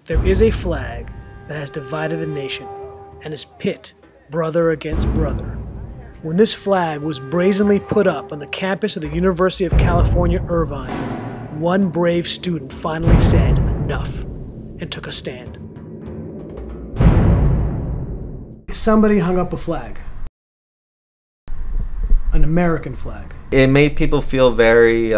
There is a flag that has divided the nation and has pit brother against brother. When this flag was brazenly put up on the campus of the University of California, Irvine, one brave student finally said enough and took a stand. Somebody hung up a flag. An American flag. It made people feel very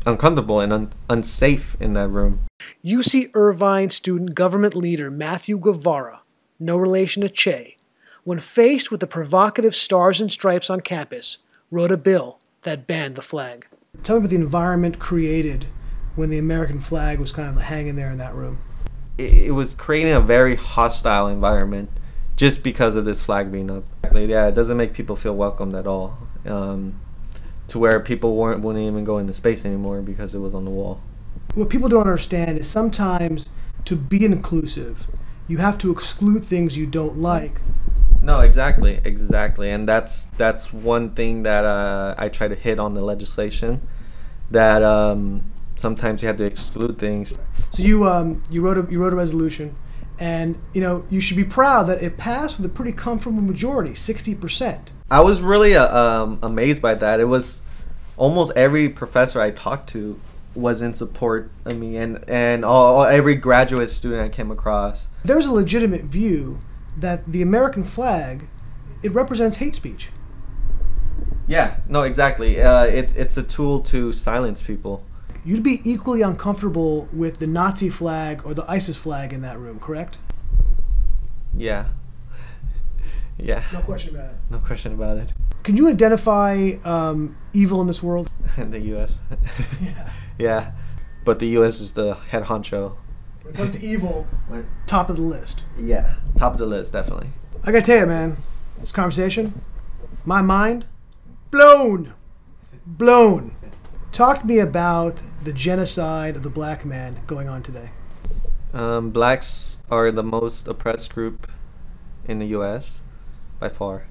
uncomfortable and unsafe in that room. UC Irvine student government leader Matthew Guevara, no relation to Che, when faced with the provocative stars and stripes on campus, wrote a bill that banned the flag. Tell me about the environment created when the American flag was kind of hanging there in that room. It was creating a very hostile environment just because of this flag being up. Yeah, it doesn't make people feel welcomed at all. To where people wouldn't even go into space anymore because it was on the wall. What people don't understand is sometimes to be inclusive, you have to exclude things you don't like. No, exactly, and that's one thing that I try to hit on the legislation, that sometimes you have to exclude things. So you wrote a resolution, and you should be proud that it passed with a pretty comfortable majority, 60%. I was really amazed by that. It was almost every professor I talked to was in support of me, and every graduate student I came across. There's a legitimate view that the American flag, it represents hate speech. Yeah, no, exactly. It's a tool to silence people. You'd be equally uncomfortable with the Nazi flag or the ISIS flag in that room, correct? Yeah. Yeah. No question about it. No question about it. Can you identify evil in this world? The U.S. Yeah. Yeah. But the U.S. is the head honcho. When it comes to evil, top of the list. Yeah. Top of the list, definitely. I gotta tell you, man, this conversation, my mind, blown. Blown. Talk to me about the genocide of the black man going on today. Blacks are the most oppressed group in the U.S. by far.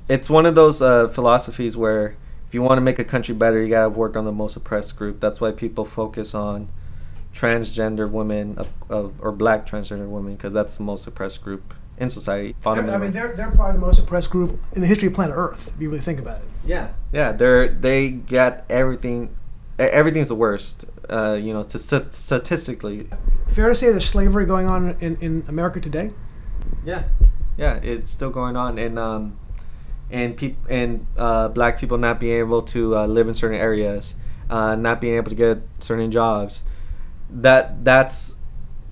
It's one of those philosophies where if you want to make a country better, you gotta work on the most oppressed group. That's why people focus on transgender women or black transgender women, because that's the most oppressed group in society. I mean, they're probably the most oppressed group in the history of planet Earth, if you really think about it. Yeah, yeah, they get everything. Everything's the worst, statistically. Fair to say there's slavery going on in America today? Yeah, yeah, it's still going on, and black people not being able to live in certain areas, not being able to get certain jobs. That's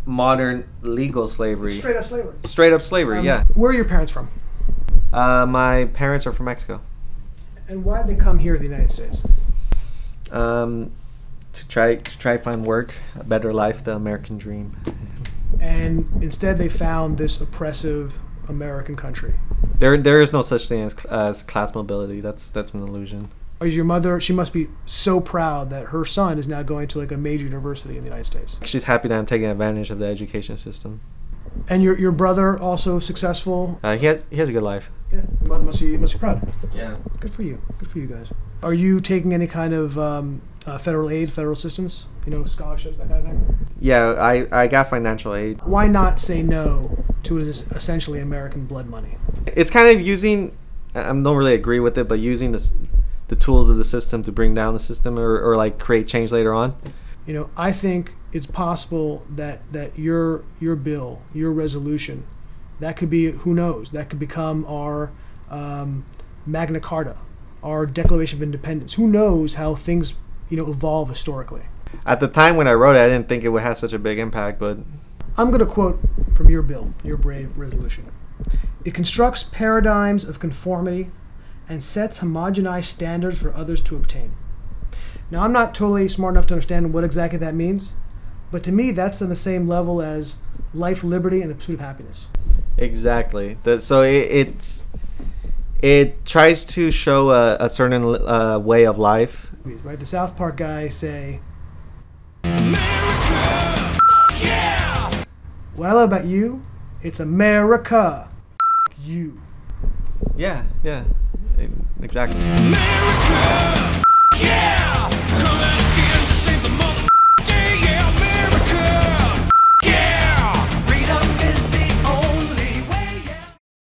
modern legal slavery. Straight up slavery. Straight up slavery, yeah. Where are your parents from? My parents are from Mexico. And why did they come here to the United States? To try find work, a better life, the American dream. And instead they found this oppressive American country. There is no such thing as class mobility. That's an illusion. Is your mother, she must be so proud that her son is now going to like a major university in the United States. She's happy that I'm taking advantage of the education system. And your brother also successful? He has a good life. Yeah, must be proud. Yeah. Good for you. Good for you guys. Are you taking any kind of federal aid, federal assistance? Scholarships, that kind of thing? Yeah, I got financial aid. Why not say no to what is essentially American blood money? It's kind of using, I don't really agree with it, but using the tools of the system to bring down the system or like create change later on. I think it's possible that your bill, your resolution, that could be, who knows, that could become our Magna Carta, our Declaration of Independence. Who knows how things evolve historically. At the time when I wrote it, I didn't think it would have such a big impact, but I'm going to quote from your bill, your brave resolution. It constructs paradigms of conformity and sets homogenized standards for others to obtain. Now, I'm not totally smart enough to understand what exactly that means, but to me, that's on the same level as life, liberty, and the pursuit of happiness. Exactly. So it tries to show a certain way of life. Right, the South Park guys say, America! Yeah! What I love about you, it's America. You. Yeah, exactly. America! Yeah!